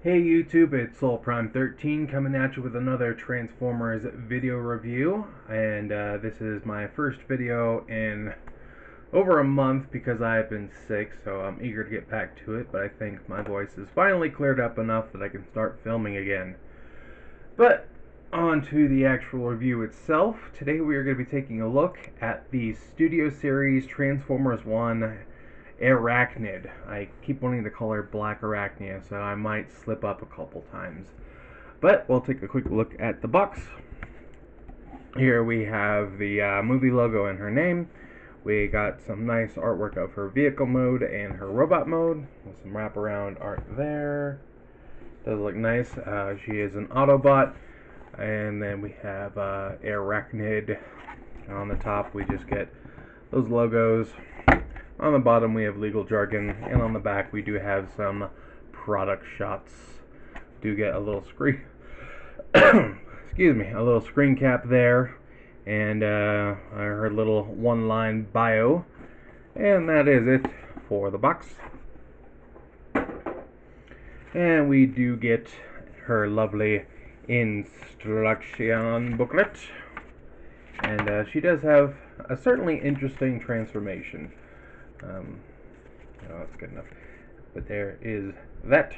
Hey YouTube, it's SoulPrime13 coming at you with another Transformers video review, and this is my first video in over a month because I've been sick, so I'm eager to get back to it, but I think my voice is finally cleared up enough that I can start filming again. But on to the actual review itself. Today we are going to be taking a look at the Studio Series Transformers 1 airachnid. I keep wanting to call her Black Arachnia, so I might slip up a couple times. But we'll take a quick look at the box. Here we have the movie logo and her name. We got some nice artwork of her vehicle mode and her robot mode, with some wraparound art there. Does look nice. She is an Autobot, and then we have airachnid. On the top we just get those logos. On the bottom we have legal jargon, and on the back we do have some product shots. Do get a little screen excuse me, a little screen cap there, and her little one-line bio, and that is it for the box. And we do get her lovely instruction booklet, and she does have a certainly interesting transformation. No, that's good enough. But there is that.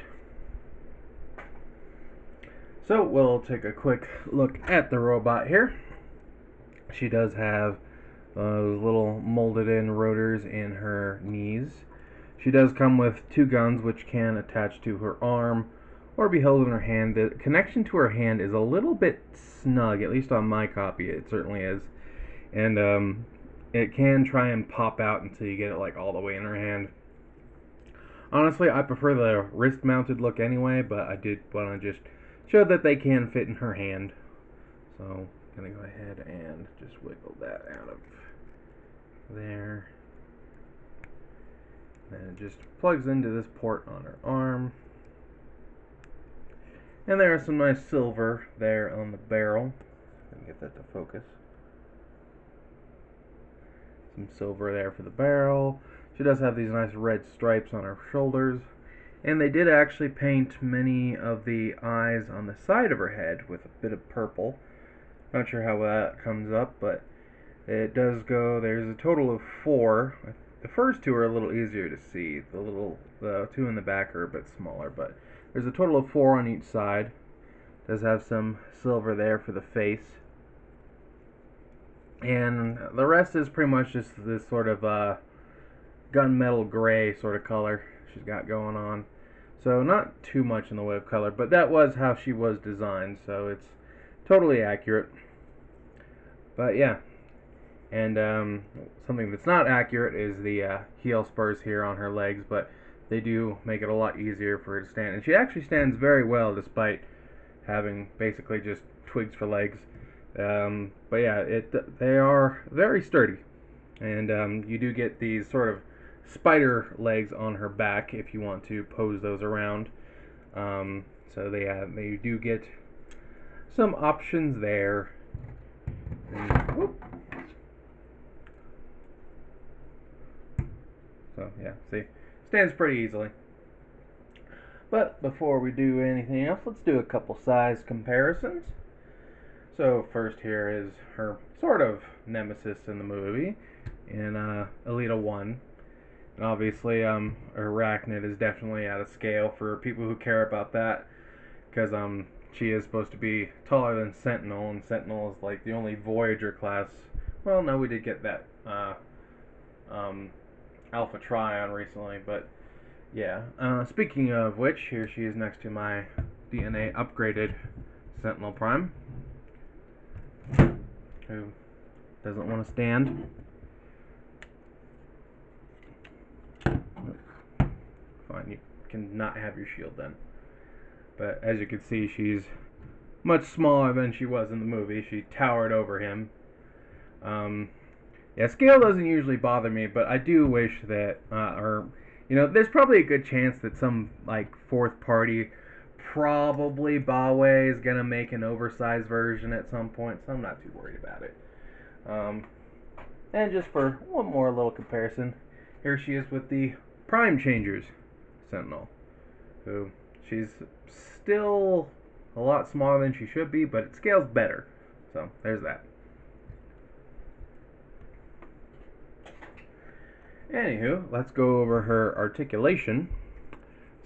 So we'll take a quick look at the robot here. She does have those little molded in rotors in her knees. She does come with two guns which can attach to her arm or be held in her hand. The connection to her hand is a little bit snug, at least on my copy it certainly is. And it can try and pop out until you get it like all the way in her hand. Honestly, I prefer the wrist mounted look anyway, but I did want to just show that they can fit in her hand. So I'm going to go ahead and just wiggle that out of there. And it just plugs into this port on her arm. And there is some nice silver there on the barrel. Let me get that to focus. Some silver there for the barrel. She does have these nice red stripes on her shoulders, and they did actually paint many of the eyes on the side of her head with a bit of purple. Not sure how that comes up, but it does go. There's a total of 4. The first 2 are a little easier to see. The 2 in the back are a bit smaller, but there's a total of 4 on each side. Does have some silver there for the face. And the rest is pretty much just this sort of gunmetal gray sort of color she's got going on. So not too much in the way of color, but that was how she was designed, so it's totally accurate. But yeah, and something that's not accurate is the heel spurs here on her legs, but they do make it a lot easier for her to stand. And she actually stands very well despite having basically just twigs for legs. But yeah, they are very sturdy, and you do get these sort of spider legs on her back if you want to pose those around. So they do get some options there. And, so yeah, see, stands pretty easily. But before we do anything else, let's do a couple size comparisons. So first here is her sort of nemesis in the movie, in Elita 1. And obviously, Arachnid is definitely out of scale for people who care about that, because she is supposed to be taller than Sentinel, and Sentinel is like the only Voyager class. Well, no, we did get that Alpha Trion recently, but yeah. Speaking of which, here she is next to my DNA upgraded Sentinel Prime, who doesn't want to stand. Fine, you can not have your shield then. But as you can see, she's much smaller than she was in the movie. She towered over him. Yeah, scale doesn't usually bother me, but I do wish that, there's probably a good chance that some, like, fourth party, probably Huawei, is going to make an oversized version at some point, so I'm not too worried about it. And just for one more little comparison, here she is with the Prime Changers Sentinel, who She's still a lot smaller than she should be, but it scales better. So there's that. Anywho, let's go over her articulation.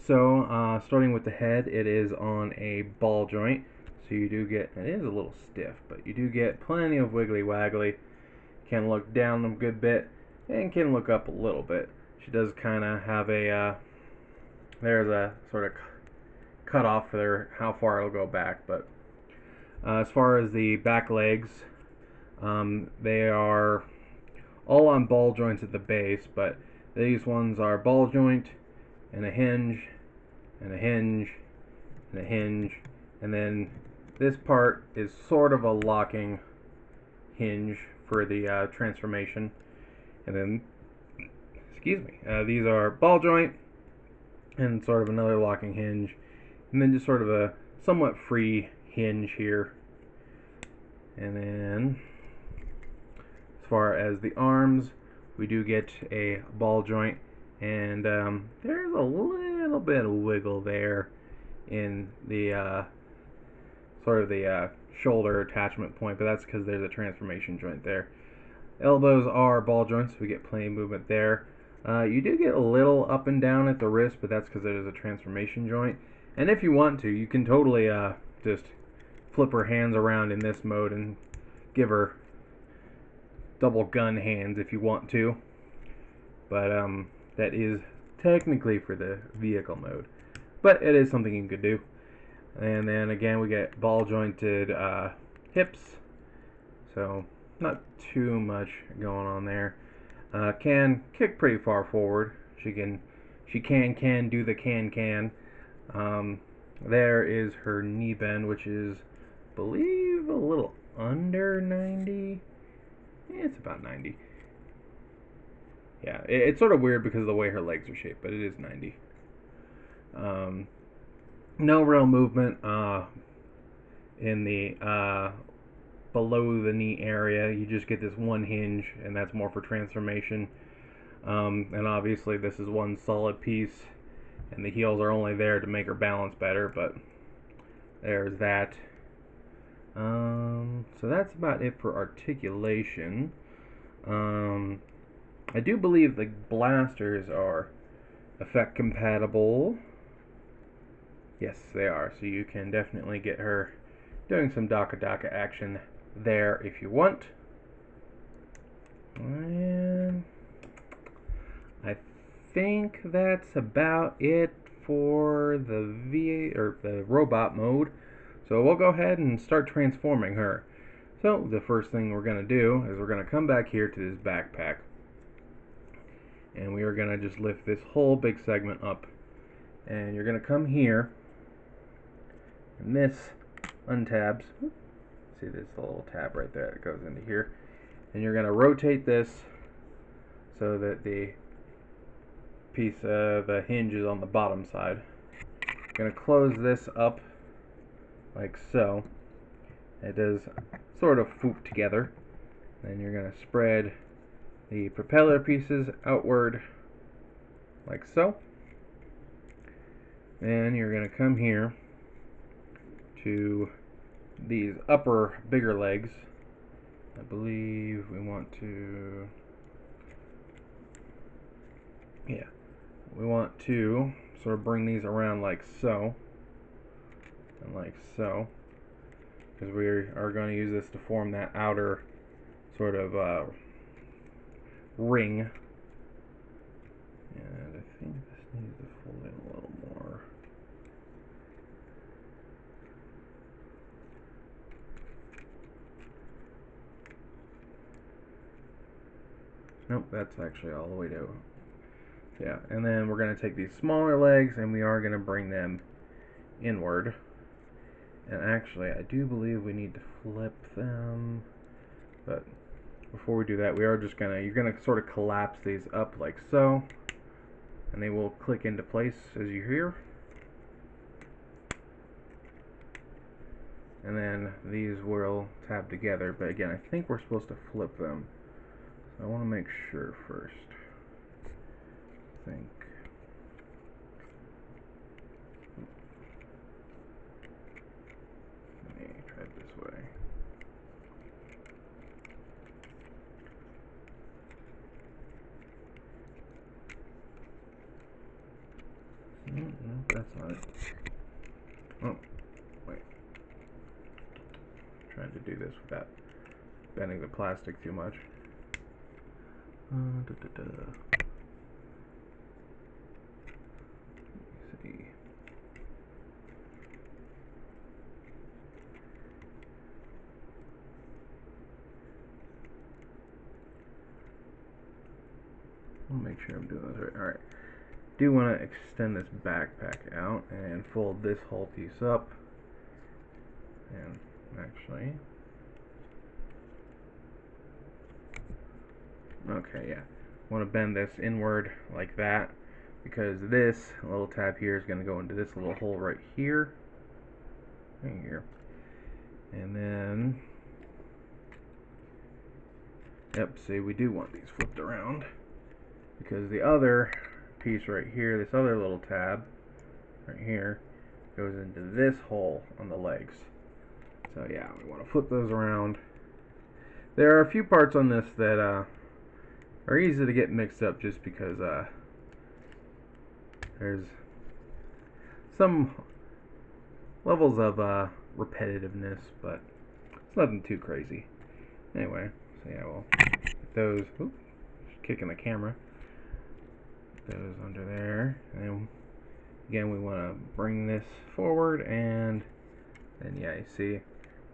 So, starting with the head, it is on a ball joint. So you do get, it is a little stiff, but you do get plenty of wiggly waggly. Can look down a good bit, and can look up a little bit. She does kind of have a, there's a sort of cutoff for how far it'll go back. But as far as the back legs, they are all on ball joints at the base, but these ones are ball joint and a hinge and a hinge and a hinge, and then this part is sort of a locking hinge for the transformation, and then these are ball joint and sort of another locking hinge, and then just sort of a somewhat free hinge here. And then as far as the arms, we do get a ball joint, and there's a little bit of wiggle there in the sort of the shoulder attachment point, but that's because there's a transformation joint there. Elbows are ball joints, so we get plenty of movement there. You do get a little up and down at the wrist, but that's because there's a transformation joint. And if you want to, you can totally just flip her hands around in this mode and give her double gun hands if you want to. But that is technically for the vehicle mode. But it is something you could do. And then again, we get ball jointed hips. So not too much going on there. Can kick pretty far forward. She can do the can. There is her knee bend, which is, I believe, a little under 90. It's about 90. Yeah, it's sort of weird because of the way her legs are shaped, but it is 90. No real movement in the below the knee area. You just get this one hinge, and that's more for transformation. And obviously this is one solid piece, and the heels are only there to make her balance better, but there's that. So that's about it for articulation. I do believe the blasters are effect compatible. Yes, they are. So you can definitely get her doing some Daka action there if you want. And I think that's about it for the robot mode. So we'll go ahead and start transforming her. So the first thing we're going to do is we're going to come back here to this backpack, and we are going to just lift this whole big segment up, and you're going to come here, and this untabs. See this little tab right there that goes into here, and you're going to rotate this so that the piece of the hinge is on the bottom side. You're going to close this up like so. It does sort of foop together. Then you're going to spread the propeller pieces outward like so. Then you're going to come here to these upper bigger legs. I believe we want to, we want to sort of bring these around like so and like so, because we are going to use this to form that outer sort of ring. And I think this needs to fold in a little more. Nope, that's actually all the way to, yeah. And then we're going to take these smaller legs and we are going to bring them inward. And actually, I do believe we need to flip them, but before we do that, we are just gonna, you're gonna sort of collapse these up like so, and they will click into place as you hear. And then these will tab together, but again, I think we're supposed to flip them. So I want to make sure first. I think. that's not it. Oh, wait. I'm trying to do this without bending the plastic too much. Let's see. I'll make sure I'm doing this right. Alright. Do want to extend this backpack out and fold this whole piece up. And actually, okay, yeah. Want to bend this inward like that, because this little tab here is going to go into this little hole right here. Right here. And then, yep, see, we do want these flipped around, because the other piece right here, this other little tab right here, goes into this hole on the legs. So yeah, we want to flip those around. There are a few parts on this that are easy to get mixed up, just because there's some levels of repetitiveness, but it's nothing too crazy. Anyway, so yeah, we'll get those, oops, kicking the camera, put those under there, and again we want to bring this forward, and then yeah, you see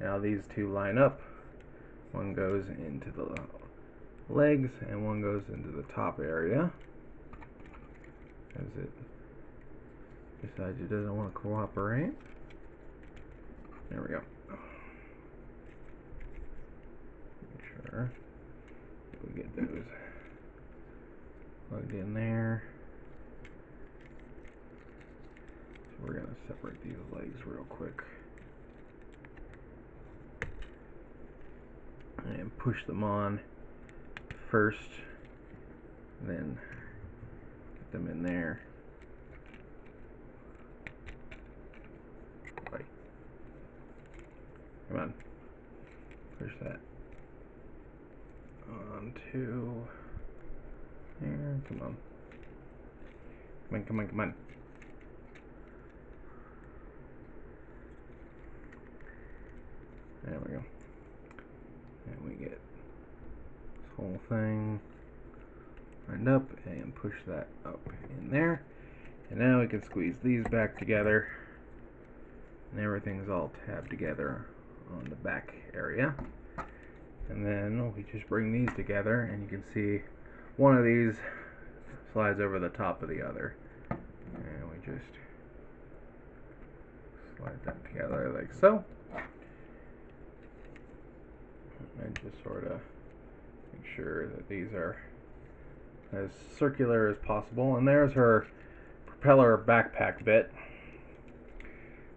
now these two line up. One goes into the legs and one goes into the top area, as it decides it doesn't want to cooperate. There we go. Make sure we get those plugged in there. So we're going to separate these legs real quick and push them on first, then get them in there. Right. Come on, push that onto there. Come on, come on, come on, come on. There we go. And we get this whole thing lined up and push that up in there. And now we can squeeze these back together, and everything's all tabbed together on the back area. And then we just bring these together, and you can see one of these slides over the top of the other. And we just slide that together like so. And just sort of make sure that these are as circular as possible. And there's her propeller backpack bit.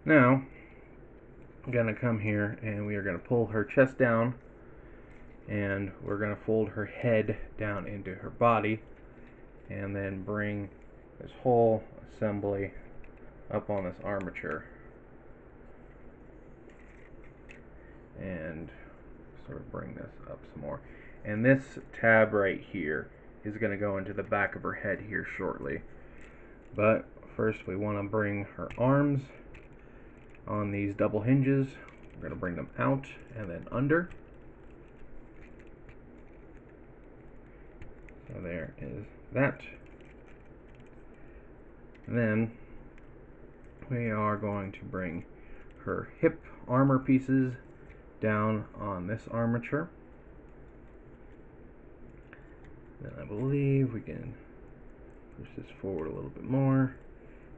Now I'm going to come here and we are going to pull her chest down, and we're going to fold her head down into her body, and then bring this whole assembly up on this armature and sort of bring this up some more. And this tab right here is going to go into the back of her head here shortly. But first we want to bring her arms on these double hinges. We're going to bring them out and then under. So there is that. And then we are going to bring her hip armor pieces down on this armature. Then I believe we can push this forward a little bit more,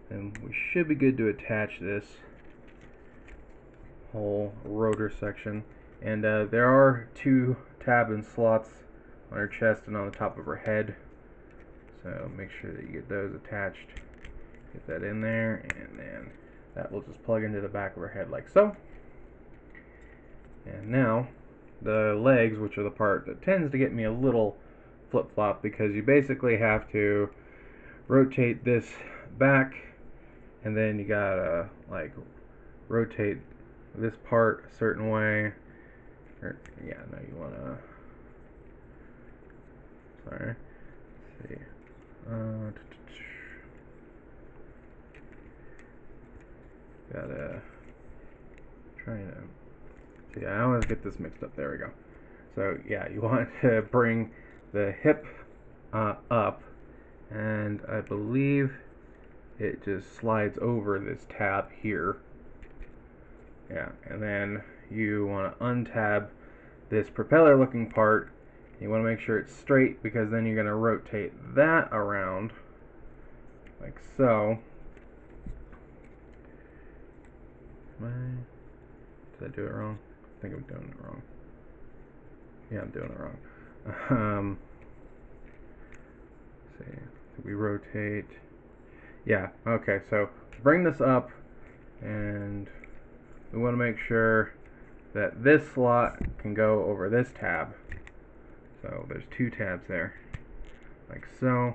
and we should be good to attach this whole rotor section. And there are two tab and slots on her chest and on the top of her head, so make sure that you get those attached. Get that in there, and then that will just plug into the back of her head like so. And now the legs, which are the part that tends to get me a little flip-flop, because you basically have to rotate this back, and then you gotta like rotate this part a certain way. Or, yeah, no, you wanna, sorry, let's see, Gotta trying to see. I always get this mixed up. There we go. So yeah, you want to bring the hip up, and I believe it just slides over this tab here. Yeah, and then you want to untab this propeller looking part. You want to make sure it's straight, because then you're going to rotate that around like so. Did I do it wrong? I think I'm doing it wrong. Yeah, I'm doing it wrong. Let's see. We rotate. Yeah, okay, so bring this up, and we want to make sure that this slot can go over this tab. So there's two tabs there, like so.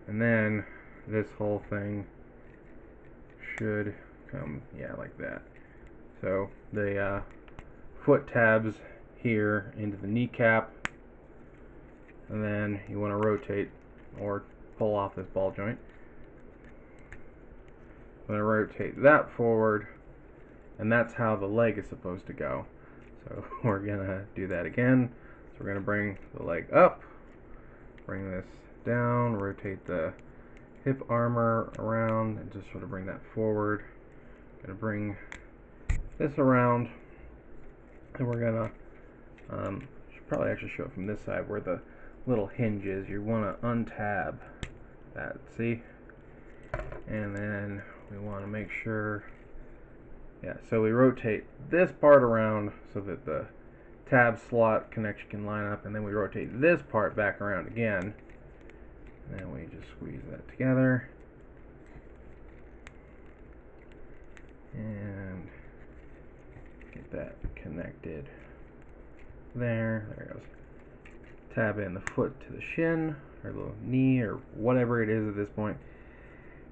And then this whole thing should come, yeah, like that. So the foot tabs here into the kneecap, and then you want to rotate or pull off this ball joint. I'm going to rotate that forward, and that's how the leg is supposed to go. So we're going to do that again. So we're going to bring the leg up, bring this down, rotate the hip armor around, and just sort of bring that forward. Going to bring this around, and we're going to, should probably actually show it from this side where the little hinge is. You want to untab that, see? And then we want to make sure, yeah, so we rotate this part around so that the tab slot connection can line up, and then we rotate this part back around again, and then we just squeeze that together, and get that connected there. There it goes. Tab in the foot to the shin, or the knee, or whatever it is at this point.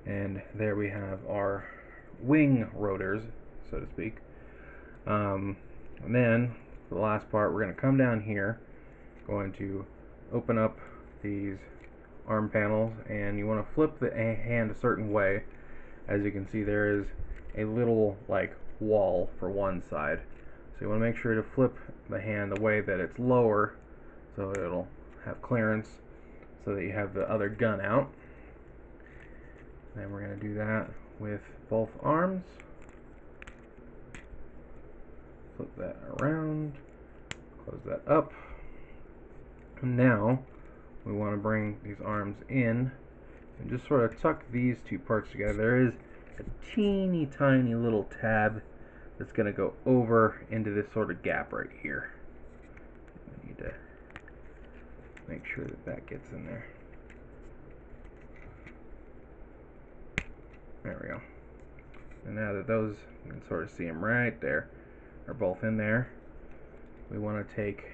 And there we have our wing rotors, so to speak. And then, for the last part, we're going to come down here, going to open up these arm panels, and you want to flip the hand a certain way. As you can see, there is a little, like, wall for one side. So you want to make sure to flip the hand the way that it's lower, so it'll have clearance, so that you have the other gun out. Then we're going to do that with both arms. Flip that around, close that up. And now we want to bring these arms in and just sort of tuck these two parts together. There is a teeny tiny little tab that's going to go over into this sort of gap right here. We need to make sure that that gets in there. There we go. And now that those, you can sort of see them right there, are both in there, we want to take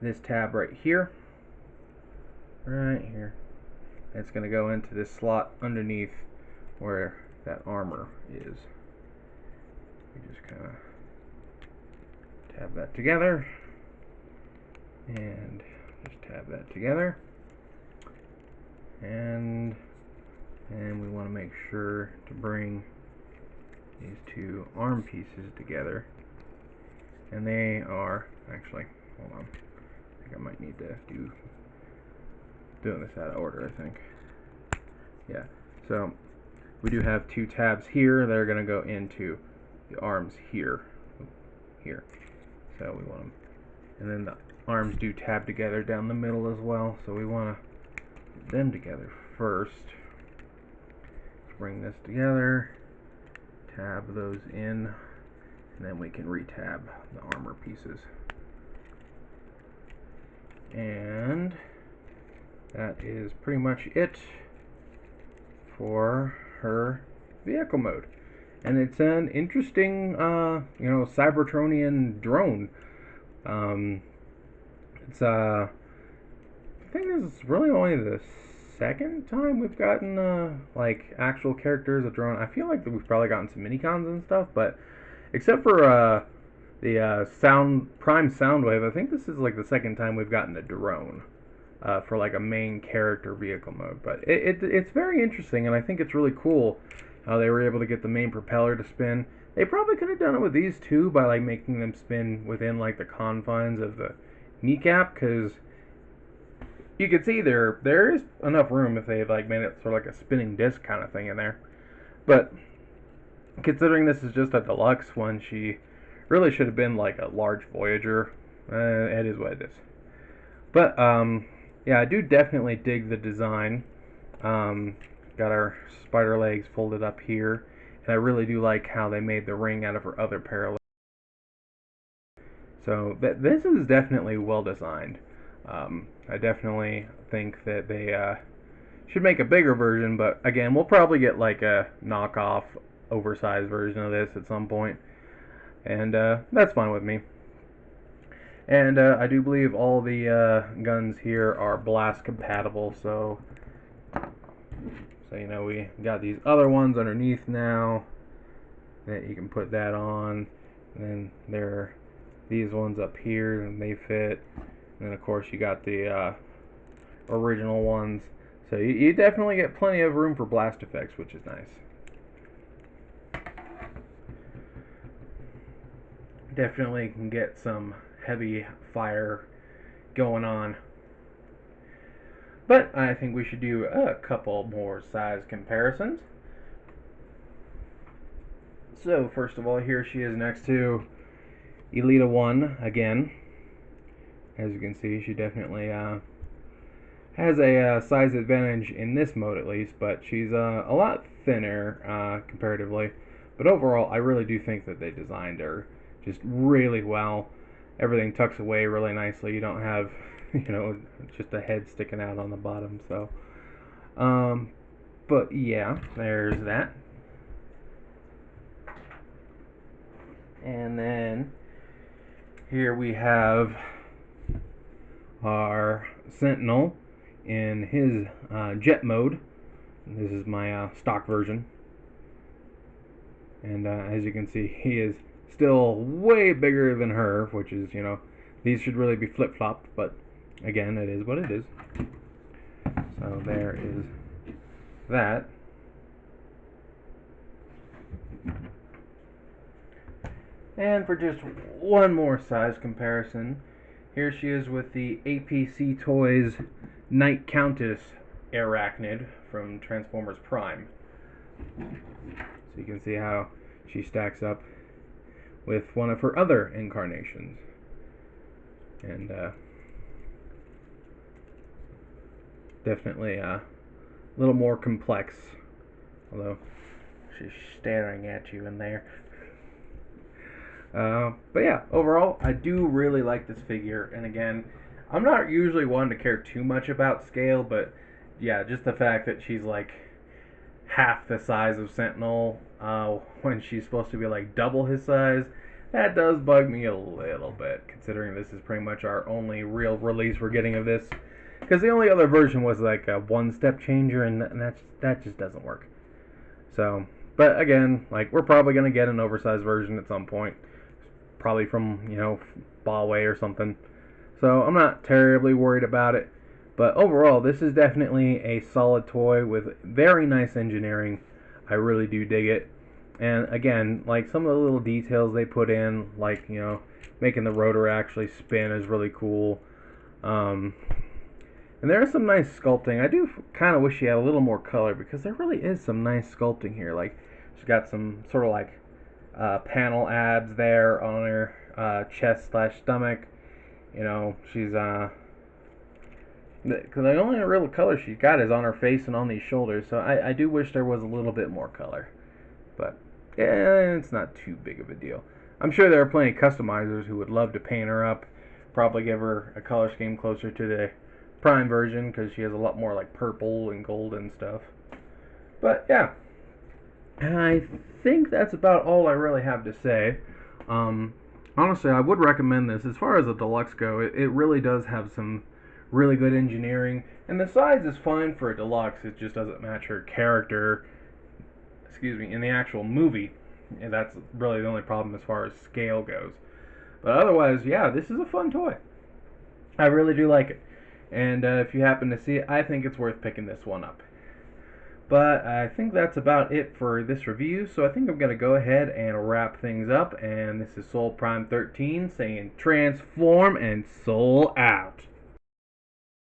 this tab right here, and it's going to go into this slot underneath where that armor is. We just kind of tab that together, and just tab that together, and we want to make sure to bring these two arm pieces together. And they are, actually, hold on, I think I might need to doing this out of order, I think. Yeah, so we do have two tabs here that are going to go into the arms here. So we want them, and then the arms do tab together down the middle as well, so we want to put them together first. Bring this together, tab those in, and then we can retab the armor pieces. And that is pretty much it for her vehicle mode. And it's an interesting, you know, Cybertronian drone. I think this is really only the second time we've gotten like actual characters of drone. I feel like that we've probably gotten some minicons and stuff, but except for the Prime Soundwave, I think this is like the second time we've gotten a drone for like a main character vehicle mode. But it's very interesting, and I think it's really cool. how they were able to get the main propeller to spin. They probably could have done it with these too by like making them spin within like the confines of the kneecap, because you can see there is enough room if they like made it sort of like a spinning disc kind of thing in there. But considering this is just a deluxe one, she really should have been like a large Voyager. It is what it is. But yeah, I do definitely dig the design. Got our spider legs folded up here, and I really do like how they made the ring out of her other pair of legs. So this is definitely well designed. I definitely think that they should make a bigger version, but again, we'll probably get like a knockoff, oversized version of this at some point, and that's fine with me. And I do believe all the guns here are blast compatible, so you know, we got these other ones underneath now that you can put that on, and then there are these ones up here and they fit, and then of course you got the original ones, so you definitely get plenty of room for blast effects, which is nice. Definitely can get some heavy fire going on. But I think we should do a couple more size comparisons. So first of all, here she is next to Elita 1 again. As you can see, she definitely has a size advantage in this mode at least, but she's a lot thinner comparatively. But overall, I really do think that they designed her just really well. Everything tucks away really nicely. You don't have, you know, just a head sticking out on the bottom. So, but yeah, there's that. And then here we have our Sentinel in his jet mode. This is my stock version. And as you can see, he is still way bigger than her, which is, you know, these should really be flip-flopped, but again, it is what it is. So there is that. And for just one more size comparison, here she is with the APC Toys Night Countess Airachnid from Transformers Prime. So you can see how she stacks up with one of her other incarnations. And definitely a little more complex, although she's staring at you in there. But yeah, overall, I do really like this figure, and again, I'm not usually one to care too much about scale, but yeah, just the fact that she's like half the size of Sentinel when she's supposed to be like double his size, that does bug me a little bit, considering this is pretty much our only real release we're getting of this, because the only other version was like a one-step changer, and that just doesn't work. So, but again, like, we're probably going to get an oversized version at some point, probably from, you know, Huawei or something. So I'm not terribly worried about it. But overall, this is definitely a solid toy with very nice engineering. I really do dig it. And again, like, some of the little details they put in, like, you know, making the rotor actually spin is really cool. And there is some nice sculpting. I do kind of wish she had a little more color, because there really is some nice sculpting here. Like, she's got some sort of like panel abs there on her chest/stomach. You know, she's because the only real color she's got is on her face and on these shoulders. So I do wish there was a little bit more color, but yeah, it's not too big of a deal. I'm sure there are plenty of customizers who would love to paint her up, probably give her a color scheme closer to the Prime version, because she has a lot more like purple and gold and stuff. But yeah, I think that's about all I really have to say. Honestly, I would recommend this. As far as the deluxe go, it really does have some really good engineering, and the size is fine for a deluxe. It just doesn't match her character, in the actual movie, and that's really the only problem as far as scale goes. But otherwise, yeah, this is a fun toy. I really do like it. And if you happen to see it, I think it's worth picking this one up. But I think that's about it for this review, so I think I'm going to go ahead and wrap things up. And this is Soul Prime 13 saying transform and soul out.